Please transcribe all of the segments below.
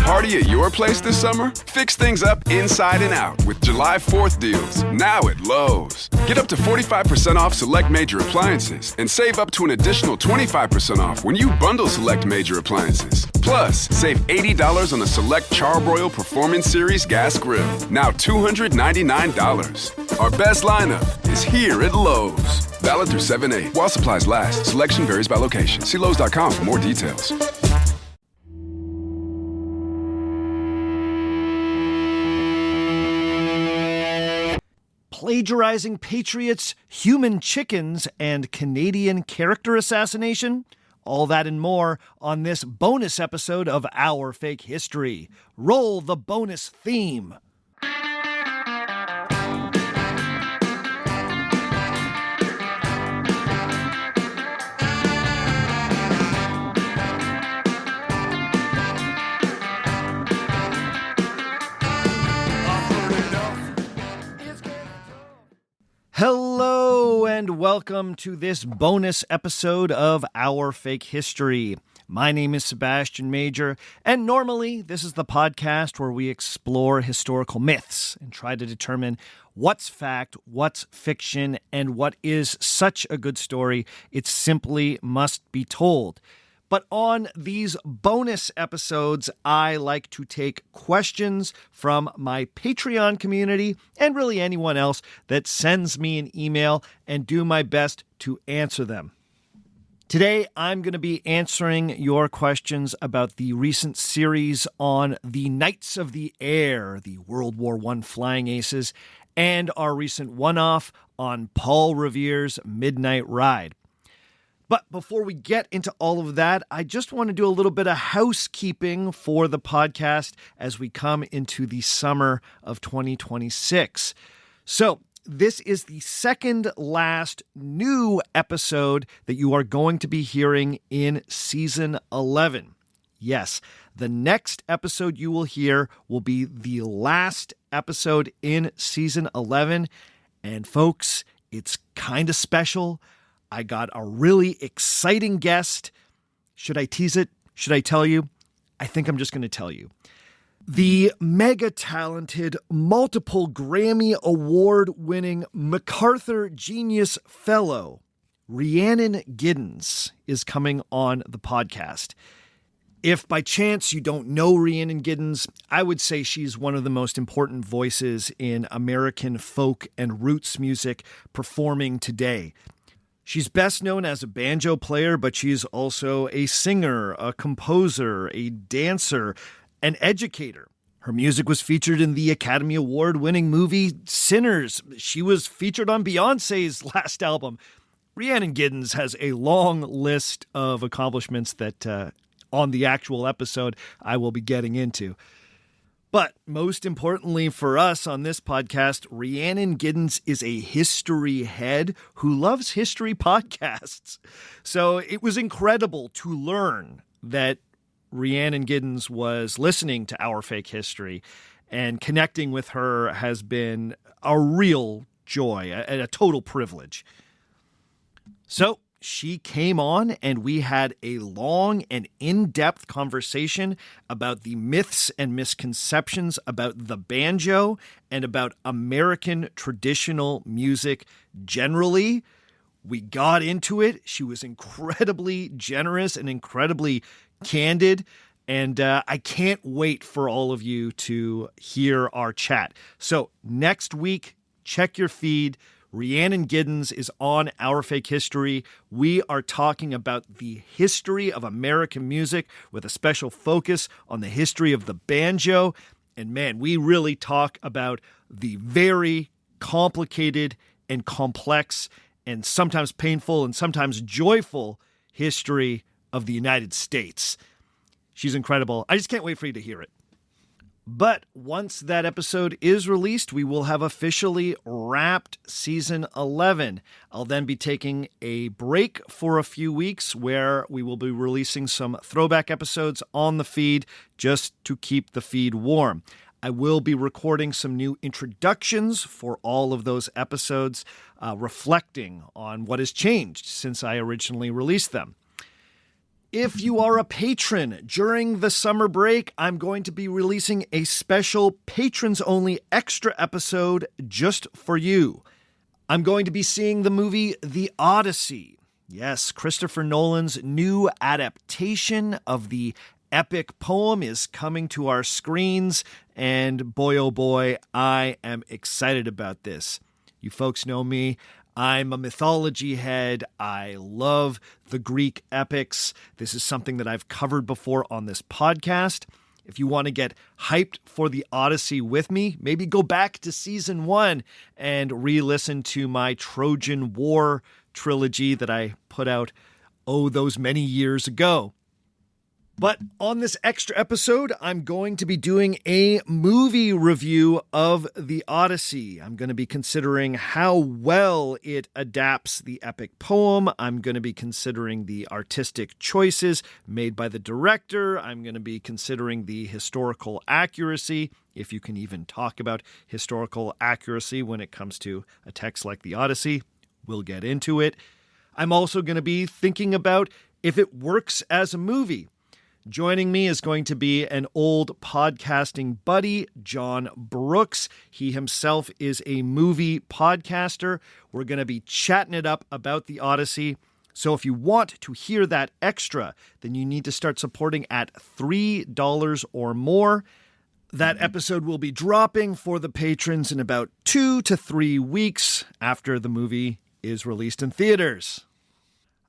party at your place this summer? Fix things up inside and out with July 4th deals, now at Lowe's. Get up to 45% off select major appliances and save up to an additional 25% off when you bundle select major appliances. Plus, save $80 on the select Charbroil Performance Series gas grill, now $299. Our best lineup is here at Lowe's. Valid through 7/8 while supplies last. Selection varies by location. See Lowe's.com for more details. Plagiarizing Patriots, human chickens, and Canadian character assassination? All that and more on this bonus episode of Our Fake History. Roll the bonus theme. Hello and welcome to this bonus episode of Our Fake History. My name is Sebastian Major, and normally this is the podcast where we explore historical myths and try to determine what's fact, what's fiction, and what is such a good story it simply must be told. But on these bonus episodes, I like to take questions from my Patreon community and really anyone else that sends me an email and do my best to answer them. Today, I'm going to be answering your questions about the recent series on the Knights of the Air, the World War I flying aces, and our recent one-off on Paul Revere's Midnight Ride. But before we get into all of that, I just want to do a little bit of housekeeping for the podcast as we come into the summer of 2026. So this is the second last new episode that you are going to be hearing in Season 11. Yes, the next episode you will hear will be the last episode in Season 11. And folks, it's kind of special. I got a really exciting guest. Should I tease it? Should I tell you? I think I'm just going to tell you. The mega-talented, multiple Grammy Award-winning MacArthur Genius Fellow, Rhiannon Giddens, is coming on the podcast. If by chance you don't know Rhiannon Giddens, I would say she's one of the most important voices in American folk and roots music performing today. She's best known as a banjo player, but she's also a singer, a composer, a dancer, an educator. Her music was featured in the Academy Award-winning movie Sinners. She was featured on Beyoncé's last album. Rhiannon Giddens has a long list of accomplishments that on the actual episode I will be getting into. But most importantly for us on this podcast, Rhiannon Giddens is a history head who loves history podcasts. So it was incredible to learn that Rhiannon Giddens was listening to Our Fake History, and connecting with her has been a real joy, a total privilege. So she came on and we had a long and in-depth conversation about the myths and misconceptions about the banjo and about American traditional music generally. We got into it. She was incredibly generous and incredibly candid, and I can't wait for all of you to hear our chat. So next week, check your feed. Rhiannon Giddens is on Our Fake History. We are talking about the history of American music with a special focus on the history of the banjo. And man, we really talk about the very complicated and complex and sometimes painful and sometimes joyful history of the United States. She's incredible. I just can't wait for you to hear it. But once that episode is released, we will have officially wrapped Season 11. I'll then be taking a break for a few weeks where we will be releasing some throwback episodes on the feed just to keep the feed warm. I will be recording some new introductions for all of those episodes, reflecting on what has changed since I originally released them. If you are a patron, during the summer break, I'm going to be releasing a special patrons-only extra episode just for you. I'm going to be seeing the movie The Odyssey. Yes, Christopher Nolan's new adaptation of the epic poem is coming to our screens, and boy oh boy, I am excited about this. You folks know me. I'm a mythology head. I love the Greek epics. This is something that I've covered before on this podcast. If you want to get hyped for the Odyssey with me, maybe go back to season 1 and re-listen to my Trojan War trilogy that I put out, those many years ago. But on this extra episode, I'm going to be doing a movie review of The Odyssey. I'm going to be considering how well it adapts the epic poem. I'm going to be considering the artistic choices made by the director. I'm going to be considering the historical accuracy, if you can even talk about historical accuracy when it comes to a text like The Odyssey. We'll get into it. I'm also going to be thinking about if it works as a movie. Joining me is going to be an old podcasting buddy, John Brooks. He himself is a movie podcaster. We're going to be chatting it up about The Odyssey. So if you want to hear that extra, then you need to start supporting at $3 or more. That episode will be dropping for the patrons in about 2 to 3 weeks after the movie is released in theaters.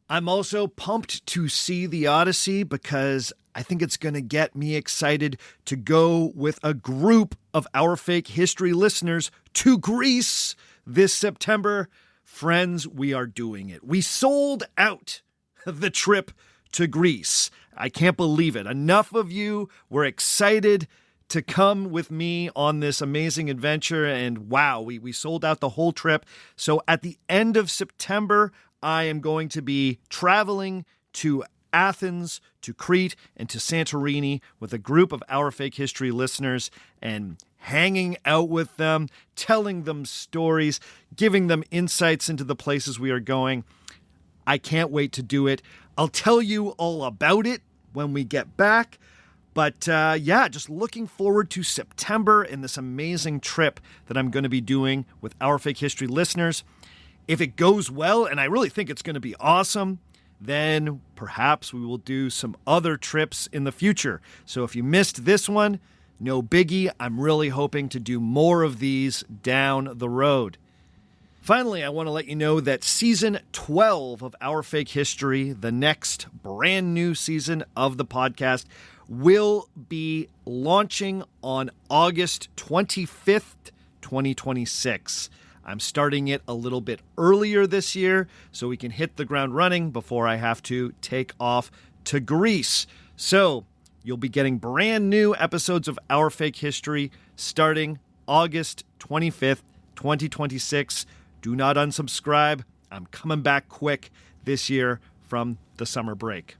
I'm also pumped to see The Odyssey because I think it's going to get me excited to go with a group of Our Fake History listeners to Greece this September. Friends, we are doing it. We sold out the trip to Greece. I can't believe it. Enough of you were excited to come with me on this amazing adventure, and wow, we sold out the whole trip. So at the end of September, I am going to be traveling to Athens, to Crete, and to Santorini with a group of Our Fake History listeners and hanging out with them, telling them stories, giving them insights into the places we are going. I can't wait to do it. I'll tell you all about it when we get back. But just looking forward to September and this amazing trip that I'm going to be doing with Our Fake History listeners. If it goes well, and I really think it's going to be awesome, then perhaps we will do some other trips in the future. So if you missed this one, no biggie. I'm really hoping to do more of these down the road. Finally, I want to let you know that Season 12 of Our Fake History, the next brand new season of the podcast, will be launching on August 25th, 2026. I'm starting it a little bit earlier this year so we can hit the ground running before I have to take off to Greece. So you'll be getting brand new episodes of Our Fake History starting August 25th, 2026. Do not unsubscribe. I'm coming back quick this year from the summer break.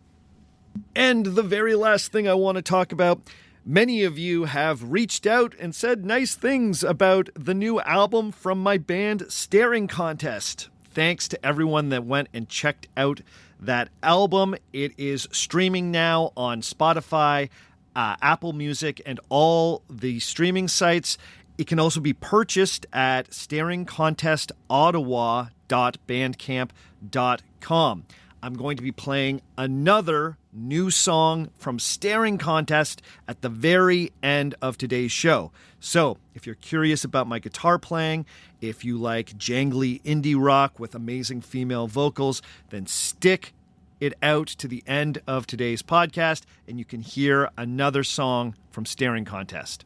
And the very last thing I want to talk about, many of you have reached out and said nice things about the new album from my band Staring Contest. Thanks to everyone that went and checked out that album. It is streaming now on Spotify, Apple Music, and all the streaming sites. It can also be purchased at staringcontestottawa.bandcamp.com. I'm going to be playing another new song from Staring Contest at the very end of today's show. So if you're curious about my guitar playing, if you like jangly indie rock with amazing female vocals, then stick it out to the end of today's podcast and you can hear another song from Staring Contest.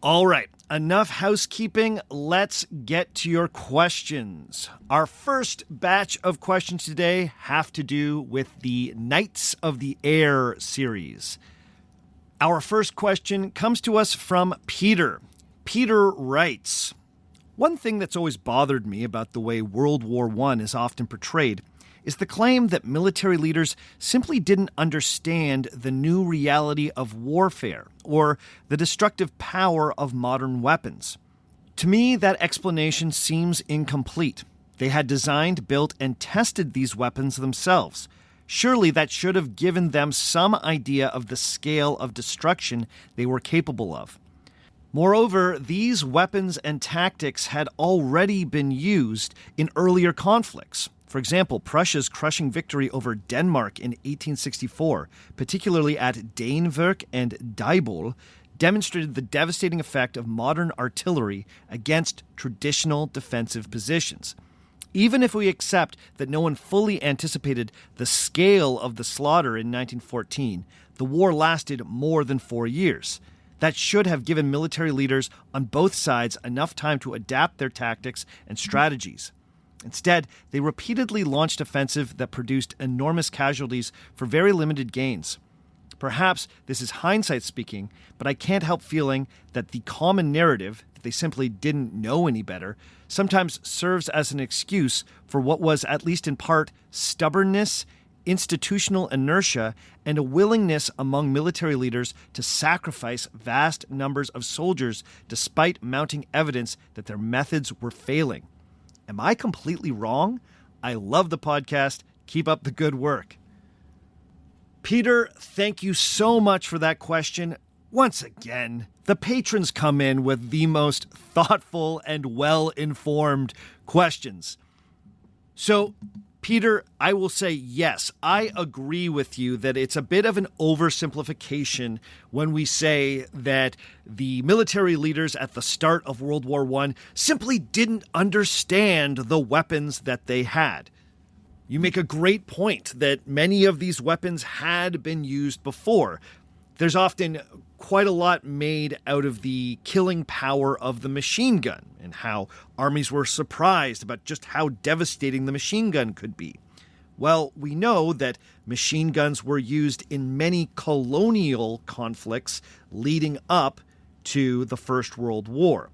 All right, enough housekeeping. Let's get to your questions. Our first batch of questions today have to do with the Knights of the Air series. Our first question comes to us from Peter. Peter writes, "One thing that's always bothered me about the way World War I is often portrayed is the claim that military leaders simply didn't understand the new reality of warfare or the destructive power of modern weapons. To me, that explanation seems incomplete. They had designed, built, and tested these weapons themselves. Surely that should have given them some idea of the scale of destruction they were capable of. Moreover, these weapons and tactics had already been used in earlier conflicts. For example, Prussia's crushing victory over Denmark in 1864, particularly at Danewerk and Diebol, demonstrated the devastating effect of modern artillery against traditional defensive positions. Even if we accept that no one fully anticipated the scale of the slaughter in 1914, the war lasted more than 4 years. That should have given military leaders on both sides enough time to adapt their tactics and strategies. Instead, they repeatedly launched offensives that produced enormous casualties for very limited gains. Perhaps this is hindsight speaking, but I can't help feeling that the common narrative, that they simply didn't know any better, sometimes serves as an excuse for what was, at least in part, stubbornness, institutional inertia, and a willingness among military leaders to sacrifice vast numbers of soldiers despite mounting evidence that their methods were failing. Am I completely wrong? I love the podcast. Keep up the good work. Peter, thank you so much for that question. Once again, the patrons come in with the most thoughtful and well-informed questions. So, Peter, I will say yes, I agree with you that it's a bit of an oversimplification when we say that the military leaders at the start of World War I simply didn't understand the weapons that they had. You make a great point that many of these weapons had been used before. There's often quite a lot made out of the killing power of the machine gun and how armies were surprised about just how devastating the machine gun could be. Well, we know that machine guns were used in many colonial conflicts leading up to the First World War.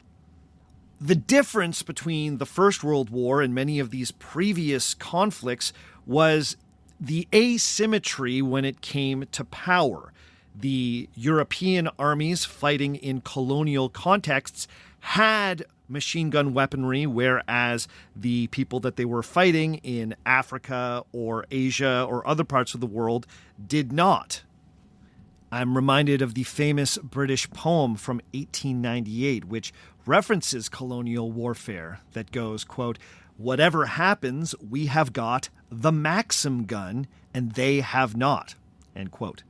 The difference between the First World War and many of these previous conflicts was the asymmetry when it came to power. The European armies fighting in colonial contexts had machine gun weaponry, whereas the people that they were fighting in Africa or Asia or other parts of the world did not. I'm reminded of the famous British poem from 1898, which references colonial warfare that goes, quote, "Whatever happens, we have got the Maxim gun, and they have not," end quote.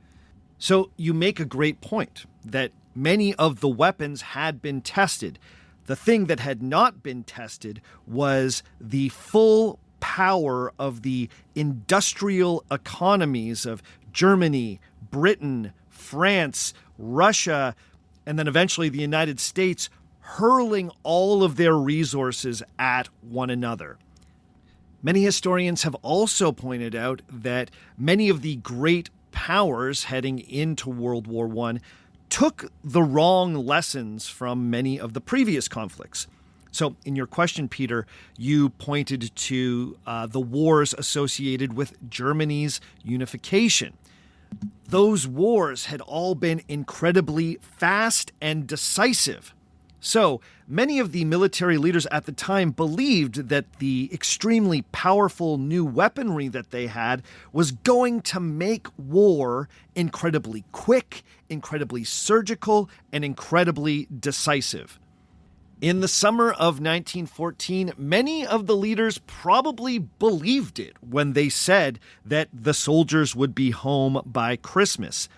So you make a great point that many of the weapons had been tested. The thing that had not been tested was the full power of the industrial economies of Germany, Britain, France, Russia, and then eventually the United States, hurling all of their resources at one another. Many historians have also pointed out that many of the great powers heading into World War I took the wrong lessons from many of the previous conflicts. So in your question, Peter, you pointed to the wars associated with Germany's unification. Those wars had all been incredibly fast and decisive. So many of the military leaders at the time believed that the extremely powerful new weaponry that they had was going to make war incredibly quick, incredibly surgical, and incredibly decisive. In the summer of 1914, many of the leaders probably believed it when they said that the soldiers would be home by Christmas.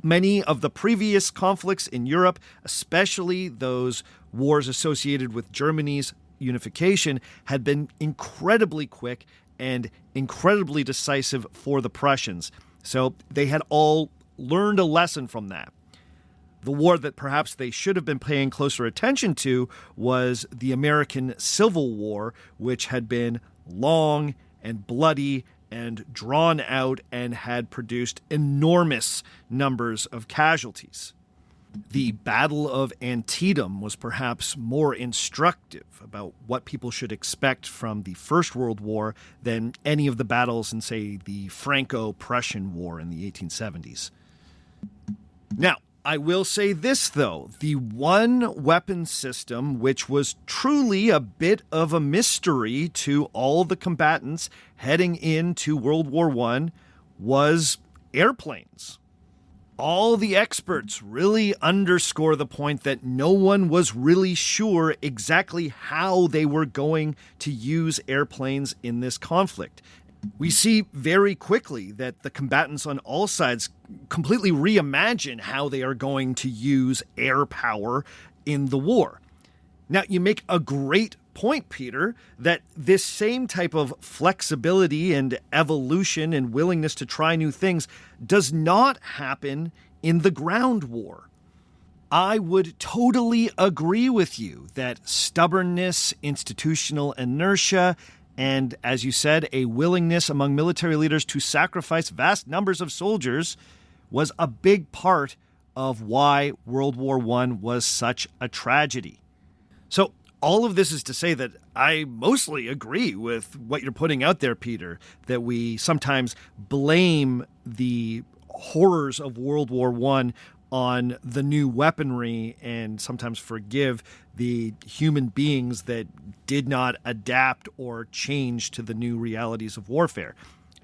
Many of the previous conflicts in Europe, especially those wars associated with Germany's unification, had been incredibly quick and incredibly decisive for the Prussians. So they had all learned a lesson from that. The war that perhaps they should have been paying closer attention to was the American Civil War, which had been long and bloody and drawn out and had produced enormous numbers of casualties. The Battle of Antietam was perhaps more instructive about what people should expect from the First World War than any of the battles in, say, the Franco-Prussian War in the 1870s. Now, I will say this, though. The one weapon system which was truly a bit of a mystery to all the combatants heading into World War I was airplanes. All the experts really underscore the point that no one was really sure exactly how they were going to use airplanes in this conflict. We see very quickly that the combatants on all sides completely reimagine how they are going to use air power in the war. Now, you make a great point, Peter, that this same type of flexibility and evolution and willingness to try new things does not happen in the ground war. I would totally agree with you that stubbornness, institutional inertia, and, as you said, a willingness among military leaders to sacrifice vast numbers of soldiers was a big part of why World War I was such a tragedy. So all of this is to say that I mostly agree with what you're putting out there, Peter, that we sometimes blame the horrors of World War I on the new weaponry and sometimes forgive the human beings that did not adapt or change to the new realities of warfare.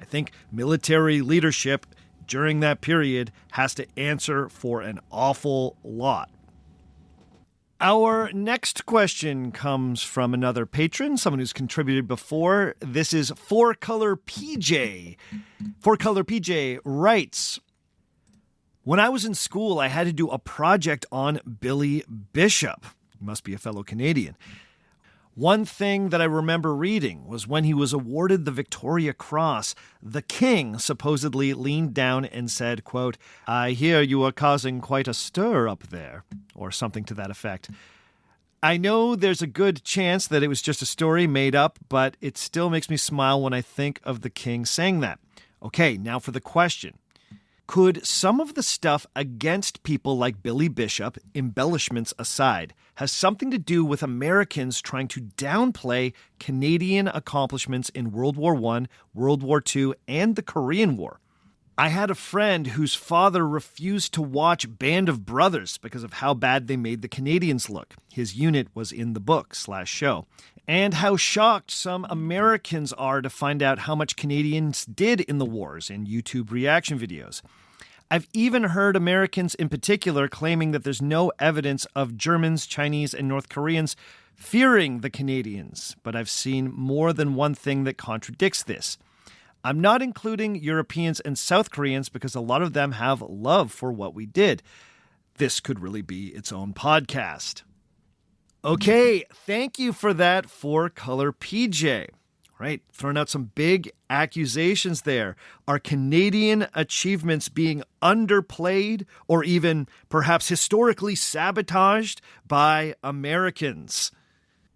I think military leadership during that period has to answer for an awful lot. Our next question comes from another patron, someone who's contributed before. This is 4Color PJ. 4Color PJ writes, when I was in school, I had to do a project on Billy Bishop. He must be a fellow Canadian. One thing that I remember reading was when he was awarded the Victoria Cross, the king supposedly leaned down and said, quote, "I hear you are causing quite a stir up there," or something to that effect. I know there's a good chance that it was just a story made up, but it still makes me smile when I think of the king saying that. Okay, now for the question. Could some of the stuff against people like Billy Bishop, embellishments aside, has something to do with Americans trying to downplay Canadian accomplishments in World War I, World War II, and the Korean War? I had a friend whose father refused to watch Band of Brothers because of how bad they made the Canadians look. His unit was in the book/show. And how shocked some Americans are to find out how much Canadians did in the wars in YouTube reaction videos. I've even heard Americans in particular claiming that there's no evidence of Germans, Chinese, and North Koreans fearing the Canadians, but I've seen more than one thing that contradicts this. I'm not including Europeans and South Koreans because a lot of them have love for what we did. This could really be its own podcast. Okay, thank you for that 4Color PJ. Right, throwing out some big accusations there. Are Canadian achievements being underplayed or even perhaps historically sabotaged by Americans?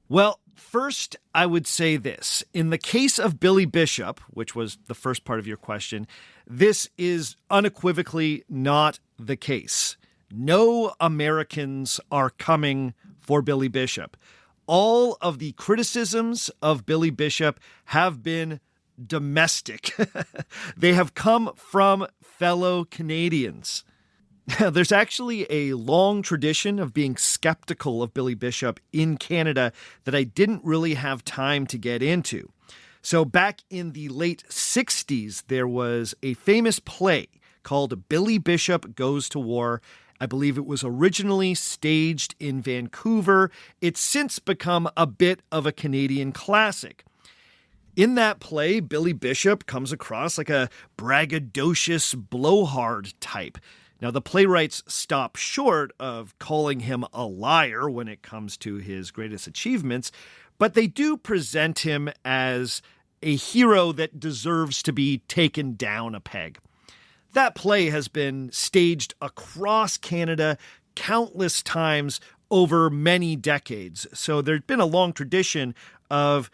Well, first, I would say this. In the case of Billy Bishop, which was the first part of your question, this is unequivocally not the case. No Americans are coming for Billy Bishop. All of the criticisms of Billy Bishop have been domestic. They have come from fellow Canadians. There's actually a long tradition of being skeptical of Billy Bishop in Canada that I didn't really have time to get into. So back in the late 60s, there was a famous play called Billy Bishop Goes to War. I believe it was originally staged in Vancouver. It's since become a bit of a Canadian classic. In that play, Billy Bishop comes across like a braggadocious blowhard type. Now, the playwrights stop short of calling him a liar when it comes to his greatest achievements, but they do present him as a hero that deserves to be taken down a peg. That play has been staged across Canada countless times over many decades. So there's been a long tradition of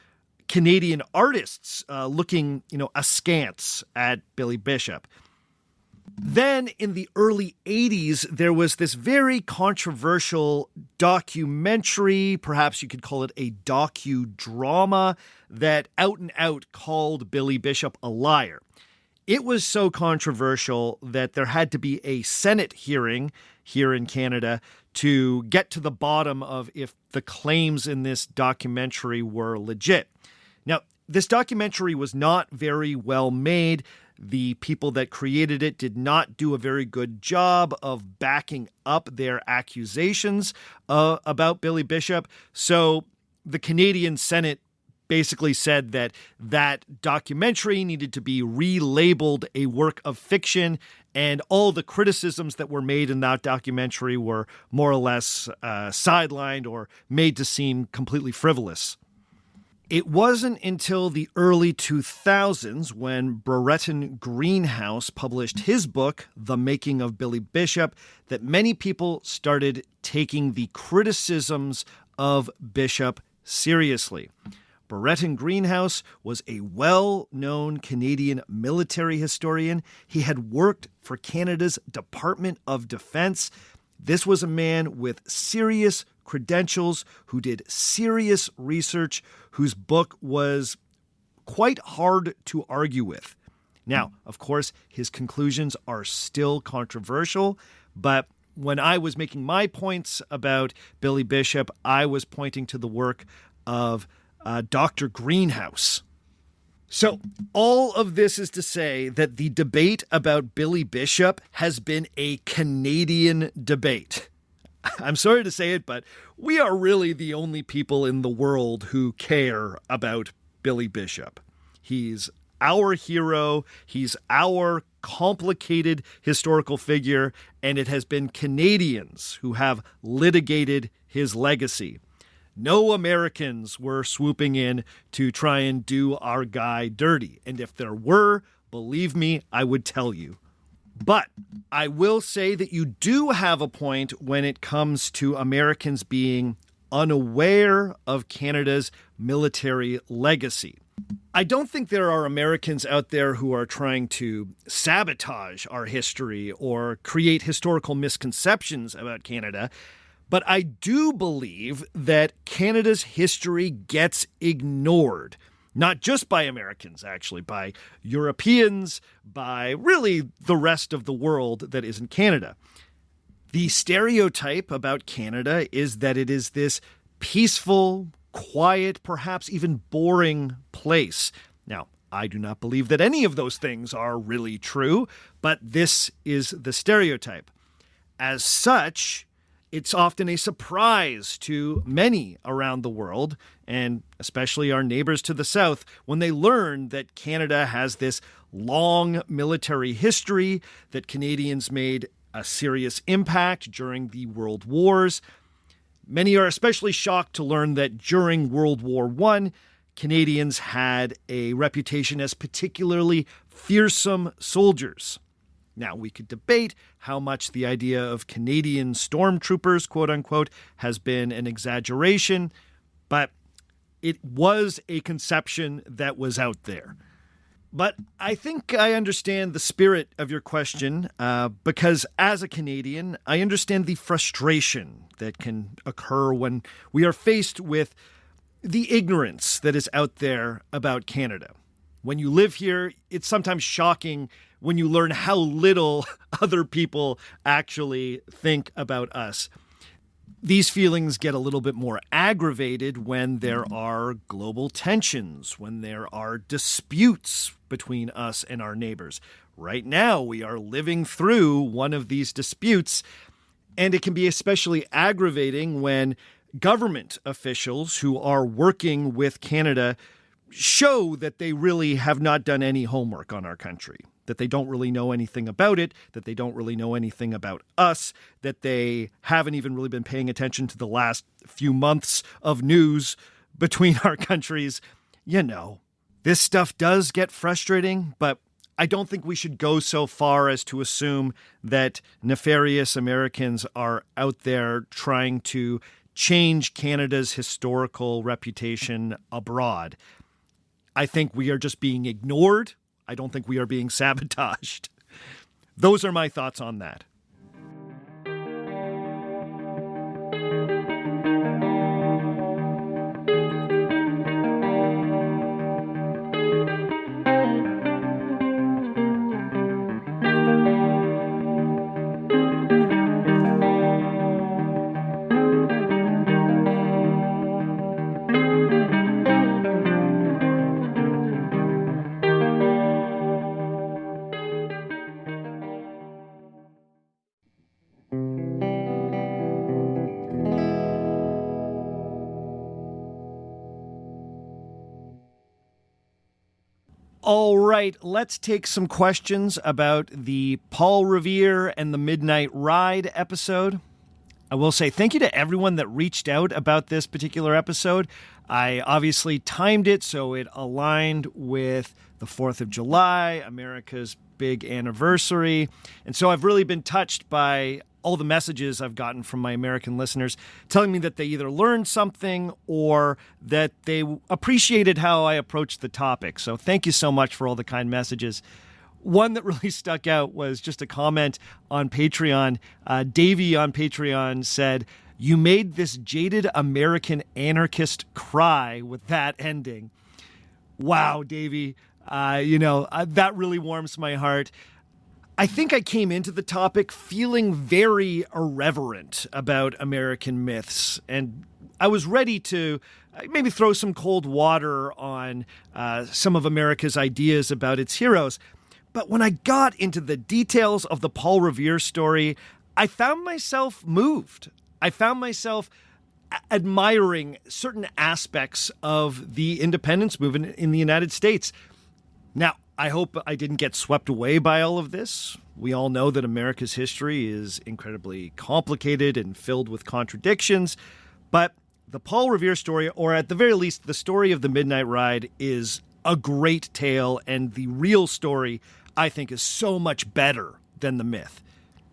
Canadian artists looking, askance at Billy Bishop. Then in the early 80s, there was this very controversial documentary, perhaps you could call it a docudrama, that out and out called Billy Bishop a liar. It was so controversial that there had to be a Senate hearing here in Canada to get to the bottom of if the claims in this documentary were legit. Now, this documentary was not very well made. The people that created it did not do a very good job of backing up their accusations about Billy Bishop. So the Canadian Senate basically said that that documentary needed to be relabeled a work of fiction, and all the criticisms that were made in that documentary were more or less sidelined or made to seem completely frivolous. It wasn't until the early 2000s when Brereton Greenhouse published his book, The Making of Billy Bishop, that many people started taking the criticisms of Bishop seriously. Brereton Greenhouse was a well-known Canadian military historian. He had worked for Canada's Department of Defense. This was a man with serious credentials who did serious research, whose book was quite hard to argue with. Now, of course, his conclusions are still controversial, but when I was making my points about Billy Bishop, I was pointing to the work of Dr. Greenhouse. So all of this is to say that the debate about Billy Bishop has been a Canadian debate. I'm sorry to say it, but we are really the only people in the world who care about Billy Bishop. He's our hero. He's our complicated historical figure, and it has been Canadians who have litigated his legacy. No Americans were swooping in to try and do our guy dirty. And if there were, believe me, I would tell you. But I will say that you do have a point when it comes to Americans being unaware of Canada's military legacy. I don't think there are Americans out there who are trying to sabotage our history or create historical misconceptions about Canada. But I do believe that Canada's history gets ignored, not just by Americans, actually, by Europeans, by really the rest of the world that isn't Canada. The stereotype about Canada is that it is this peaceful, quiet, perhaps even boring place. Now, I do not believe that any of those things are really true, but this is the stereotype. As such, it's often a surprise to many around the world, and especially our neighbors to the south, when they learn that Canada has this long military history, that Canadians made a serious impact during the World Wars. Many are especially shocked to learn that during World War I, Canadians had a reputation as particularly fearsome soldiers. Now, we could debate how much the idea of Canadian stormtroopers, quote unquote, has been an exaggeration, but it was a conception that was out there. But I think I understand the spirit of your question because as a Canadian, I understand the frustration that can occur when we are faced with the ignorance that is out there about Canada. When you live here, it's sometimes shocking when you learn how little other people actually think about us. These feelings get a little bit more aggravated when there are global tensions, when there are disputes between us and our neighbors. Right now, we are living through one of these disputes, and it can be especially aggravating when government officials who are working with Canada show that they really have not done any homework on our country, that they don't really know anything about it, that they don't really know anything about us, that they haven't even really been paying attention to the last few months of news between our countries. You know, this stuff does get frustrating, but I don't think we should go so far as to assume that nefarious Americans are out there trying to change Canada's historical reputation abroad. I think we are just being ignored. I don't think we are being sabotaged. Those are my thoughts on that. All right, let's take some questions about the Paul Revere and the Midnight Ride episode. I will say thank you to everyone that reached out about this particular episode. I obviously timed it so it aligned with the 4th of July, America's big anniversary. And so I've really been touched by all the messages I've gotten from my American listeners telling me that they either learned something or that they appreciated how I approached the topic. So thank you so much for all the kind messages. One that really stuck out was just a comment on Patreon. Davey on Patreon said, "You made this jaded American anarchist cry with that ending." Wow, Davey. That really warms my heart. I think I came into the topic feeling very irreverent about American myths, and I was ready to maybe throw some cold water on some of America's ideas about its heroes. But when I got into the details of the Paul Revere story, I found myself moved. I found myself admiring certain aspects of the independence movement in the United States. Now, I hope I didn't get swept away by all of this. We all know that America's history is incredibly complicated and filled with contradictions, but the Paul Revere story, or at the very least, the story of the Midnight Ride, is a great tale, and the real story, I think, is so much better than the myth.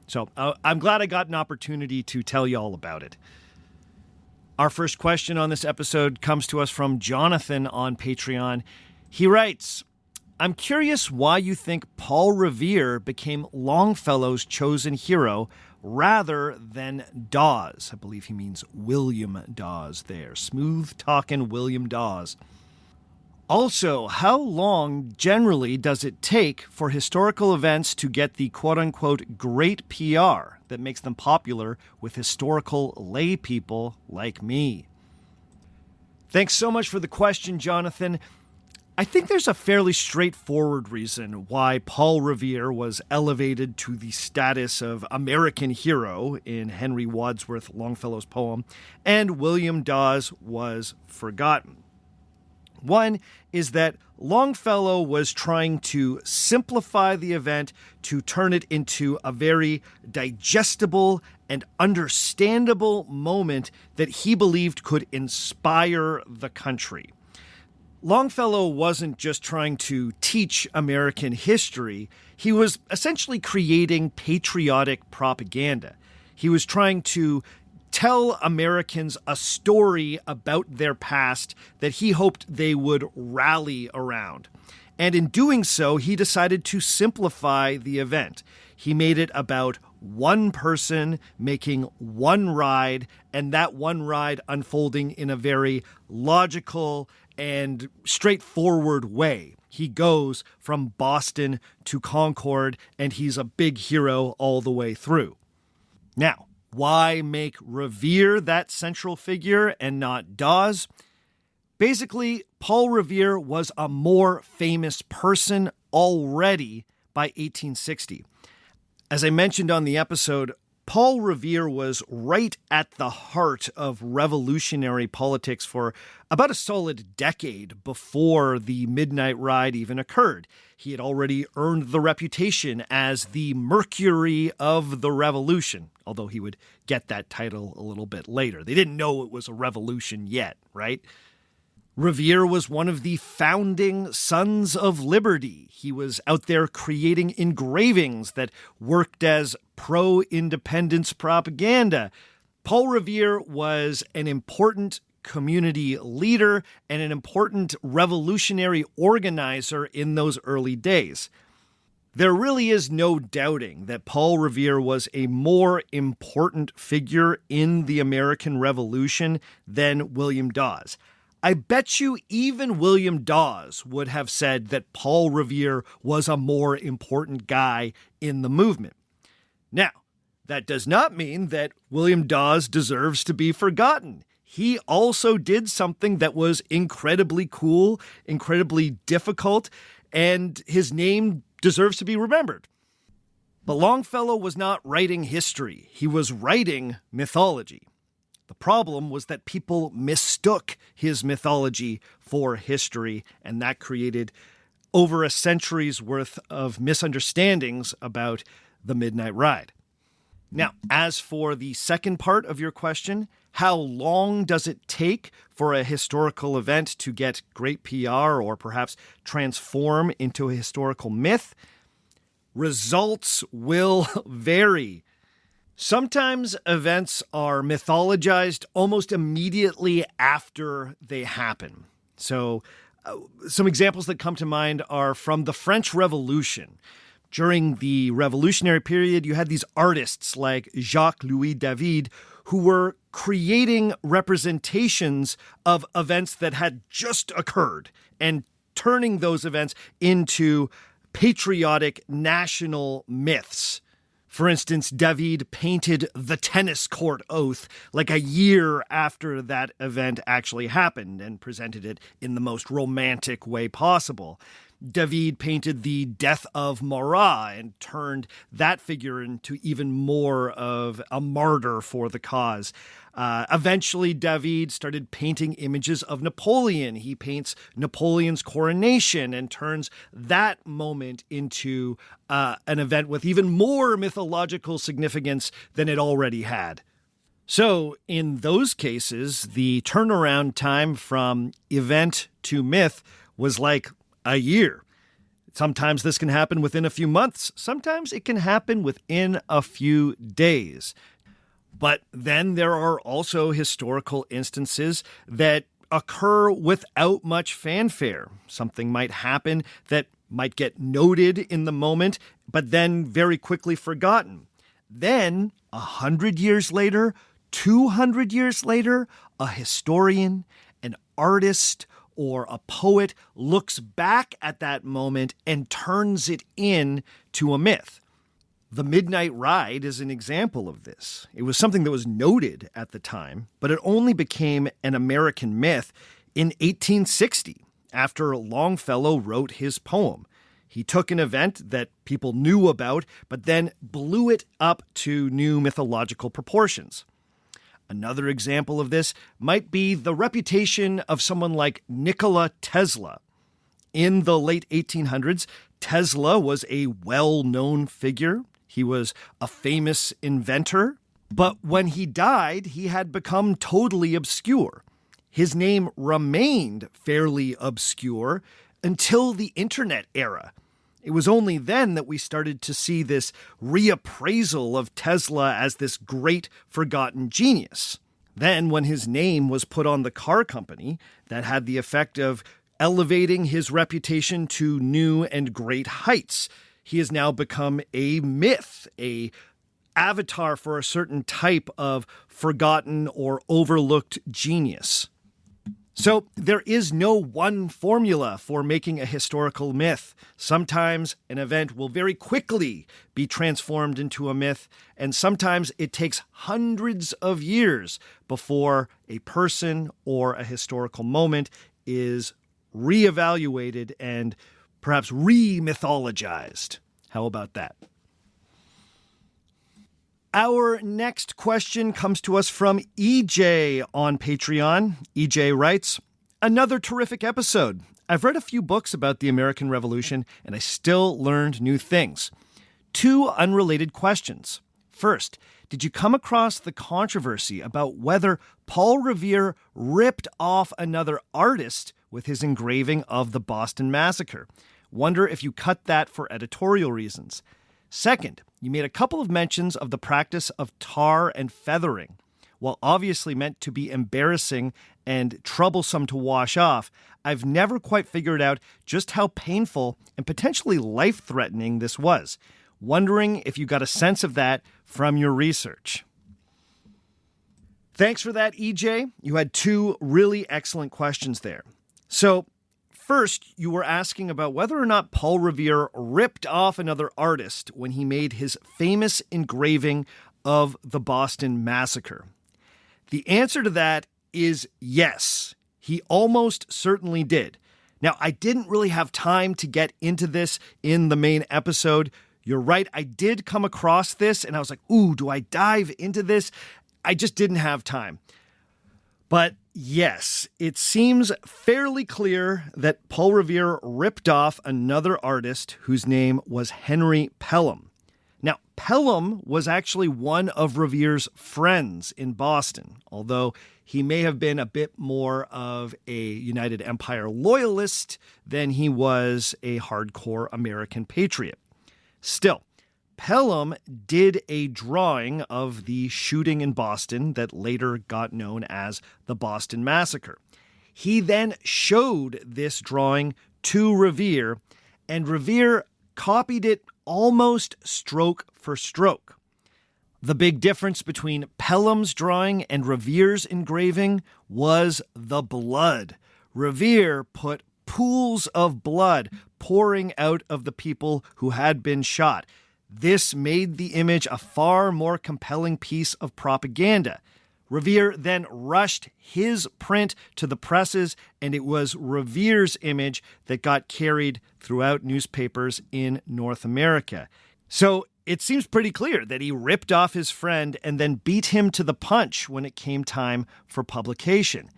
So I'm glad I got an opportunity to tell you all about it. Our first question on this episode comes to us from Jonathan on Patreon. He writes, "I'm curious why you think Paul Revere became Longfellow's chosen hero rather than Dawes." I believe he means William Dawes there. Smooth-talking William Dawes. Also, how long generally does it take for historical events to get the quote-unquote great PR that makes them popular with historical lay people like me? Thanks so much for the question, Jonathan. I think there's a fairly straightforward reason why Paul Revere was elevated to the status of American hero in Henry Wadsworth Longfellow's poem, and William Dawes was forgotten. One is that Longfellow was trying to simplify the event to turn it into a very digestible and understandable moment that he believed could inspire the country. Longfellow wasn't just trying to teach American history, he was essentially creating patriotic propaganda. He was trying to tell Americans a story about their past that he hoped they would rally around. And in doing so, he decided to simplify the event. He made it about one person making one ride, and that one ride unfolding in a very logical and straightforward way. He goes from Boston to Concord, and he's a big hero all the way through. Now, why make Revere that central figure and not Dawes? Basically, Paul Revere was a more famous person already by 1860. As I mentioned on the episode, Paul Revere was right at the heart of revolutionary politics for about a solid decade before the Midnight Ride even occurred. He had already earned the reputation as the Mercury of the Revolution, although he would get that title a little bit later. They didn't know it was a revolution yet, right? Revere was one of the founding Sons of Liberty. He was out there creating engravings that worked as pro-independence propaganda. Paul Revere was an important community leader and an important revolutionary organizer in those early days. There really is no doubting that Paul Revere was a more important figure in the American Revolution than William Dawes. I bet you even William Dawes would have said that Paul Revere was a more important guy in the movement. Now, that does not mean that William Dawes deserves to be forgotten. He also did something that was incredibly cool, incredibly difficult, and his name deserves to be remembered. But Longfellow was not writing history. He was writing mythology. The problem was that people mistook his mythology for history, and that created over a century's worth of misunderstandings about the Midnight Ride. Now, as for the second part of your question, how long does it take for a historical event to get great PR or perhaps transform into a historical myth? Results will vary. Sometimes events are mythologized almost immediately after they happen. So, some examples that come to mind are from the French Revolution. During the revolutionary period, you had these artists like Jacques-Louis David who were creating representations of events that had just occurred and turning those events into patriotic national myths. For instance, David painted the tennis court oath like a year after that event actually happened and presented it in the most romantic way possible. David painted the death of Marat and turned that figure into even more of a martyr for the cause. Eventually, David started painting images of Napoleon. He paints Napoleon's coronation and turns that moment into an event with even more mythological significance than it already had. So, in those cases, the turnaround time from event to myth was like a year. Sometimes this can happen within a few months. Sometimes it can happen within a few days. But then there are also historical instances that occur without much fanfare. Something might happen that might get noted in the moment, but then very quickly forgotten. Then, 100 years later, 200 years later, a historian, an artist, or a poet looks back at that moment and turns it into a myth. The Midnight Ride is an example of this. It was something that was noted at the time, but it only became an American myth in 1860, after Longfellow wrote his poem. He took an event that people knew about, but then blew it up to new mythological proportions. Another example of this might be the reputation of someone like Nikola Tesla. In the late 1800s, Tesla was a well-known figure. He was a famous inventor. But when he died, he had become totally obscure. His name remained fairly obscure until the internet era. It was only then that we started to see this reappraisal of Tesla as this great forgotten genius. Then, when his name was put on the car company, that had the effect of elevating his reputation to new and great heights. He has now become a myth, a avatar for a certain type of forgotten or overlooked genius. So there is no one formula for making a historical myth. Sometimes an event will very quickly be transformed into a myth, and sometimes it takes hundreds of years before a person or a historical moment is reevaluated and perhaps re-mythologized. How about that? Our next question comes to us from EJ on Patreon. EJ writes, "Another terrific episode. I've read a few books about the American Revolution, and I still learned new things. 2 unrelated questions. First, did you come across the controversy about whether Paul Revere ripped off another artist with his engraving of the Boston Massacre? Wonder if you cut that for editorial reasons. Second, you made a couple of mentions of the practice of tar and feathering. While obviously meant to be embarrassing and troublesome to wash off, I've never quite figured out just how painful and potentially life-threatening this was. Wondering if you got a sense of that from your research." Thanks for that, EJ. You had 2 really excellent questions there. So, first, you were asking about whether or not Paul Revere ripped off another artist when he made his famous engraving of the Boston Massacre. The answer to that is yes. He almost certainly did. Now, I didn't really have time to get into this in the main episode. You're right, I did come across this, and I was like, ooh, do I dive into this? I just didn't have time. But Yes, it seems fairly clear that Paul Revere ripped off another artist whose name was Henry Pelham. Now, Pelham was actually one of Revere's friends in Boston, although he may have been a bit more of a United Empire loyalist than he was a hardcore American patriot. Still, Pelham did a drawing of the shooting in Boston that later got known as the Boston Massacre. He then showed this drawing to Revere, and Revere copied it almost stroke for stroke. The big difference between Pelham's drawing and Revere's engraving was the blood. Revere put pools of blood pouring out of the people who had been shot. This made the image a far more compelling piece of propaganda. Revere then rushed his print to the presses, and it was Revere's image that got carried throughout newspapers in North America. So it seems pretty clear that he ripped off his friend and then beat him to the punch when it came time for publication.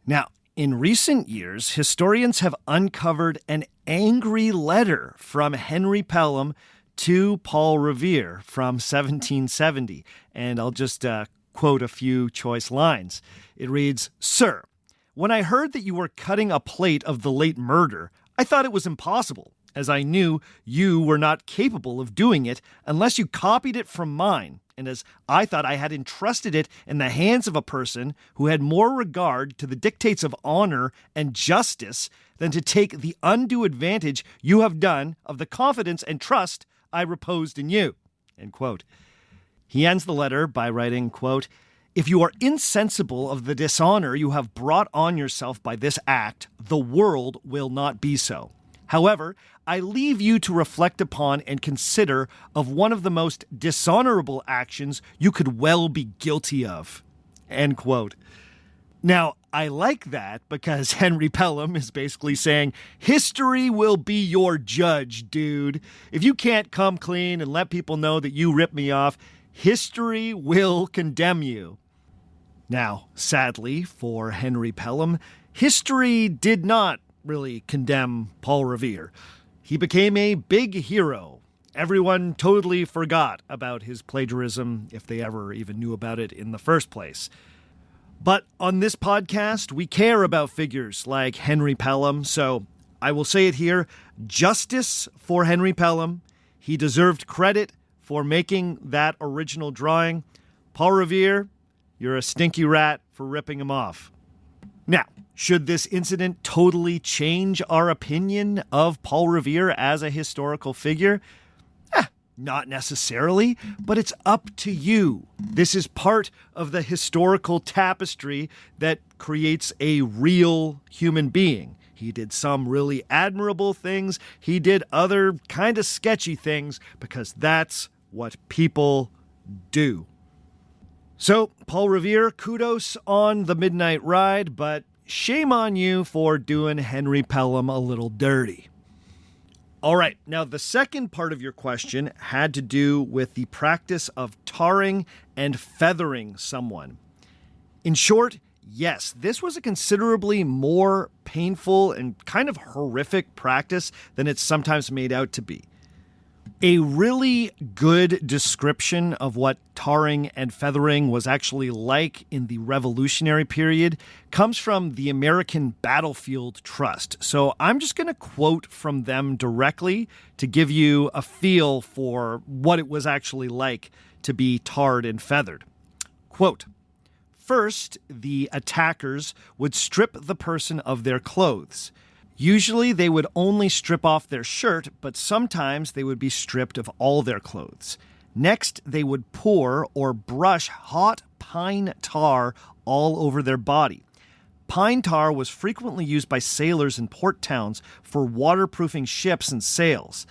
Now, in recent years, historians have uncovered an angry letter from Henry Pelham to Paul Revere from 1770, and I'll just quote a few choice lines. It reads, "Sir, when I heard that you were cutting a plate of the late murder, I thought it was impossible, as I knew you were not capable of doing it unless you copied it from mine, and as I thought I had entrusted it in the hands of a person who had more regard to the dictates of honor and justice than to take the undue advantage you have done of the confidence and trust I reposed in you." End quote. He ends the letter by writing, quote, "If you are insensible of the dishonor you have brought on yourself by this act, the world will not be so. However, I leave you to reflect upon and consider of one of the most dishonorable actions you could well be guilty of." End quote. Now, I like that because Henry Pelham is basically saying, history will be your judge, dude. If you can't come clean and let people know that you ripped me off, history will condemn you. Now, sadly for Henry Pelham, history did not really condemn Paul Revere. He became a big hero. Everyone totally forgot about his plagiarism, if they ever even knew about it in the first place. But on this podcast, we care about figures like Henry Pelham, so I will say it here, justice for Henry Pelham. He deserved credit for making that original drawing. Paul Revere, you're a stinky rat for ripping him off. Now, should this incident totally change our opinion of Paul Revere as a historical figure? Not necessarily, but it's up to you. This is part of the historical tapestry that creates a real human being. He did some really admirable things. He did other kind of sketchy things because that's what people do. So, Paul Revere, kudos on the midnight ride, but shame on you for doing Henry Pelham a little dirty. All right, now the second part of your question had to do with the practice of tarring and feathering someone. In short, yes, this was a considerably more painful and kind of horrific practice than it's sometimes made out to be. A really good description of what tarring and feathering was actually like in the Revolutionary period comes from the American Battlefield Trust. So I'm just going to quote from them directly to give you a feel for what it was actually like to be tarred and feathered. Quote, "First, the attackers would strip the person of their clothes. Usually they would only strip off their shirt, but sometimes they would be stripped of all their clothes. Next, they would pour or brush hot pine tar all over their body. Pine tar was frequently used by sailors in port towns for waterproofing ships and sails.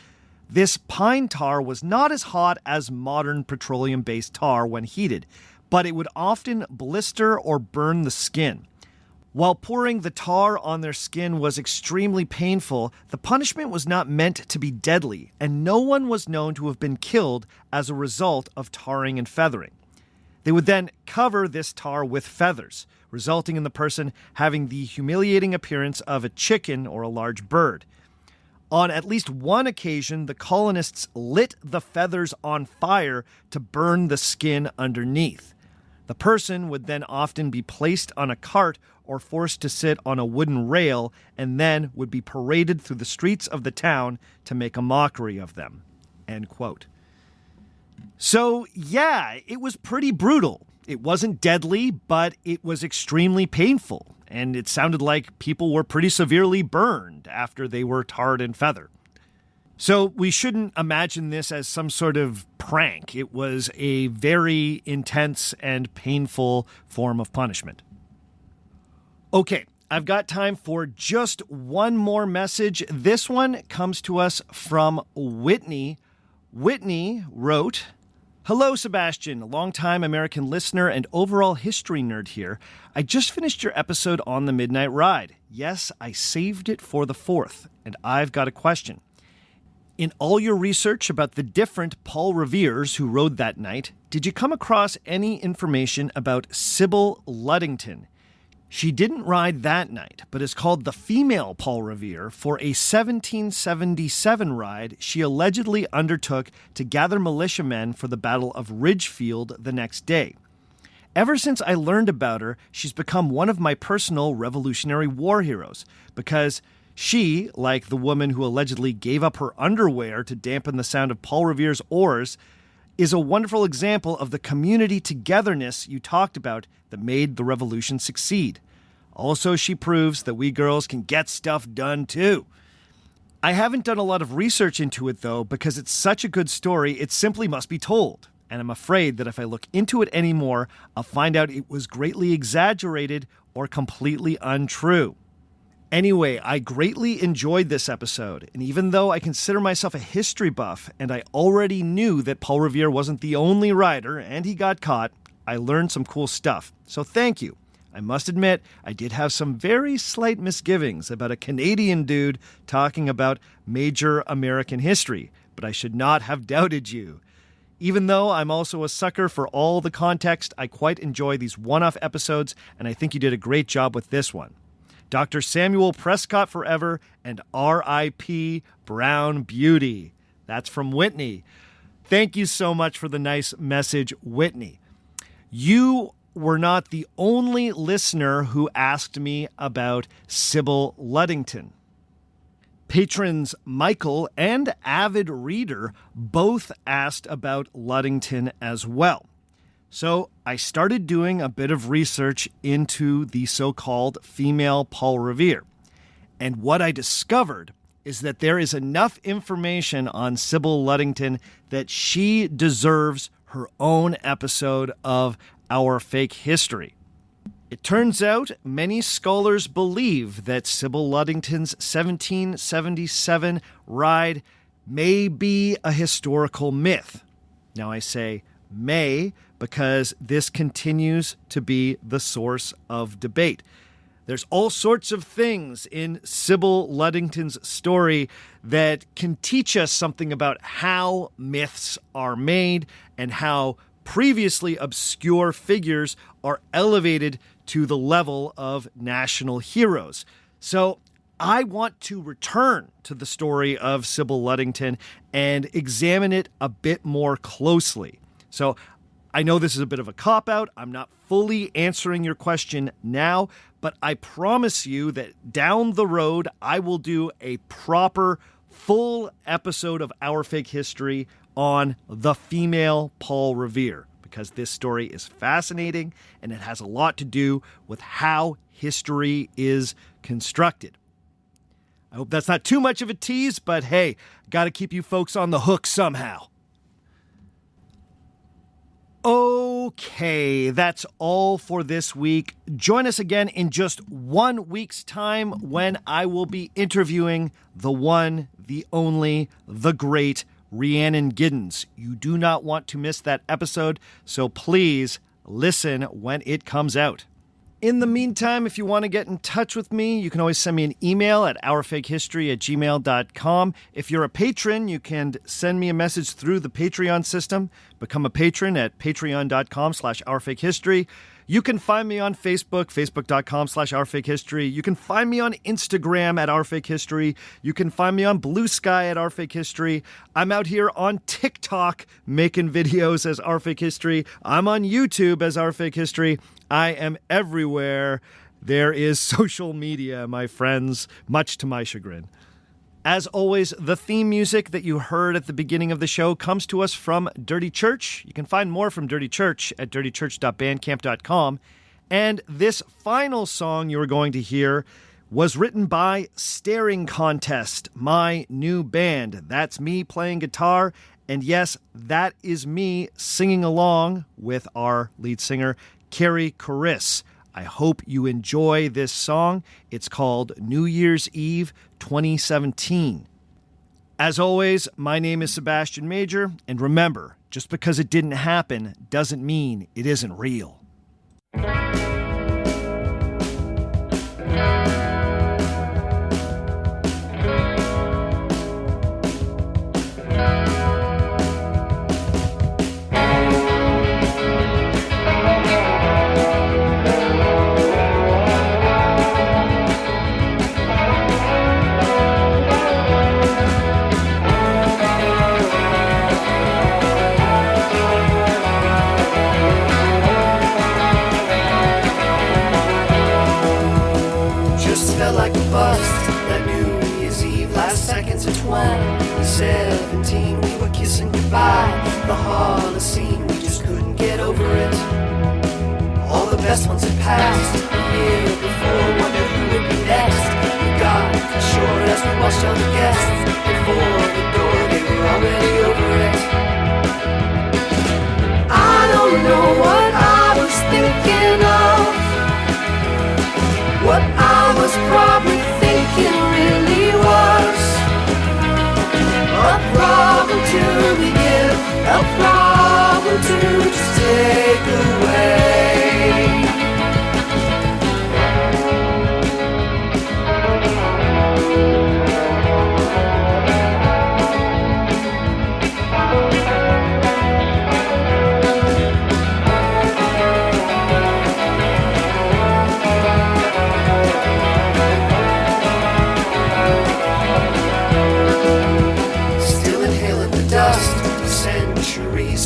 This pine tar was not as hot as modern petroleum-based tar when heated, but it would often blister or burn the skin. While pouring the tar on their skin was extremely painful, the punishment was not meant to be deadly, and no one was known to have been killed as a result of tarring and feathering. They would then cover this tar with feathers, resulting in the person having the humiliating appearance of a chicken or a large bird. On at least one occasion, the colonists lit the feathers on fire to burn the skin underneath. The person would then often be placed on a cart or forced to sit on a wooden rail and then would be paraded through the streets of the town to make a mockery of them. End quote. So, yeah, it was pretty brutal. It wasn't deadly, but it was extremely painful, and it sounded like people were pretty severely burned after they were tarred and feathered. So we shouldn't imagine this as some sort of prank. It was a very intense and painful form of punishment. Okay, I've got time for just one more message. This one comes to us from Whitney. Whitney wrote, "Hello, Sebastian, a longtime American listener and overall history nerd here. I just finished your episode on the Midnight Ride. Yes, I saved it for the 4th, and I've got a question. In all your research about the different Paul Reveres who rode that night, did you come across any information about Sybil Luddington? She didn't ride that night, but is called the female Paul Revere for a 1777 ride she allegedly undertook to gather militiamen for the Battle of Ridgefield the next day. Ever since I learned about her, she's become one of my personal Revolutionary War heroes, because she, like the woman who allegedly gave up her underwear to dampen the sound of Paul Revere's oars, is a wonderful example of the community togetherness you talked about that made the revolution succeed. Also, she proves that we girls can get stuff done too. I haven't done a lot of research into it though, because it's such a good story, it simply must be told. And I'm afraid that if I look into it anymore, I'll find out it was greatly exaggerated or completely untrue. Anyway, I greatly enjoyed this episode, and even though I consider myself a history buff, and I already knew that Paul Revere wasn't the only rider, and he got caught, I learned some cool stuff. So thank you. I must admit, I did have some very slight misgivings about a Canadian dude talking about major American history, but I should not have doubted you. Even though I'm also a sucker for all the context, I quite enjoy these one-off episodes, and I think you did a great job with this one. Dr. Samuel Prescott forever, and R.I.P. Brown Beauty. That's from Whitney. Thank you so much for the nice message, Whitney. You were not the only listener who asked me about Sybil Luddington. Patrons Michael and Avid Reader both asked about Luddington as well. So I started doing a bit of research into the so-called female Paul Revere. And what I discovered is that there is enough information on Sybil Luddington that she deserves her own episode of Our Fake History. It turns out many scholars believe that Sybil Luddington's 1777 ride may be a historical myth. Now I say may because this continues to be the source of debate. There's all sorts of things in Sybil Luddington's story that can teach us something about how myths are made and how previously obscure figures are elevated to the level of national heroes. So I want to return to the story of Sybil Luddington and examine it a bit more closely. So I know this is a bit of a cop-out. I'm not fully answering your question now, but I promise you that down the road, I will do a proper, full episode of Our Fake History on the female Paul Revere, because this story is fascinating and it has a lot to do with how history is constructed. I hope that's not too much of a tease, but hey, got to keep you folks on the hook somehow. Okay, that's all for this week. Join us again in just 1 week's time when I will be interviewing the one, the only, the great Rhiannon Giddens. You do not want to miss that episode, so please listen when it comes out. In the meantime, if you want to get in touch with me, you can always send me an email at ourfakehistory@gmail.com. If you're a patron, you can send me a message through the Patreon system. Become a patron at patreon.com/ourfakehistory. You can find me on Facebook, facebook.com/ourfakehistory. You can find me on Instagram at ourfakehistory. You can find me on Blue Sky at ourfakehistory. I'm out here on TikTok making videos as ourfakehistory. I'm on YouTube as ourfakehistory. I am everywhere. There is social media, my friends, much to my chagrin. As always, the theme music that you heard at the beginning of the show comes to us from Dirty Church. You can find more from Dirty Church at dirtychurch.bandcamp.com. And this final song you're going to hear was written by Staring Contest, my new band. That's me playing guitar. And yes, that is me singing along with our lead singer, Carrie Carriss. I hope you enjoy this song. It's called New Year's Eve 2017. As always, my name is Sebastian Major, and remember, just because it didn't happen doesn't mean it isn't real. Like a bust that New Year's Eve, last seconds of 2017, we were kissing goodbye. The Holocene, we just couldn't get over it. All the best ones had passed the year before, wondered who would be next. We got short as we watched all the guests before the door, they were already over it. I don't know what I was thinking of. What I was probably thinking really was a problem to begin, a problem to just take away.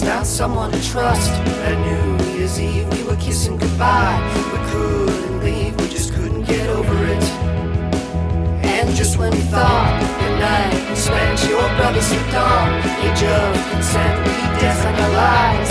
Found someone to trust. That New Year's Eve we were kissing goodbye. We couldn't leave, we just couldn't get over it. And just when we thought the night spent, your brother slipped on. Age of consent, we danced like our lives